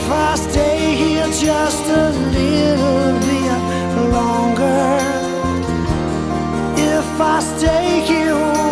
I stay here just a little bit longer, if I stay here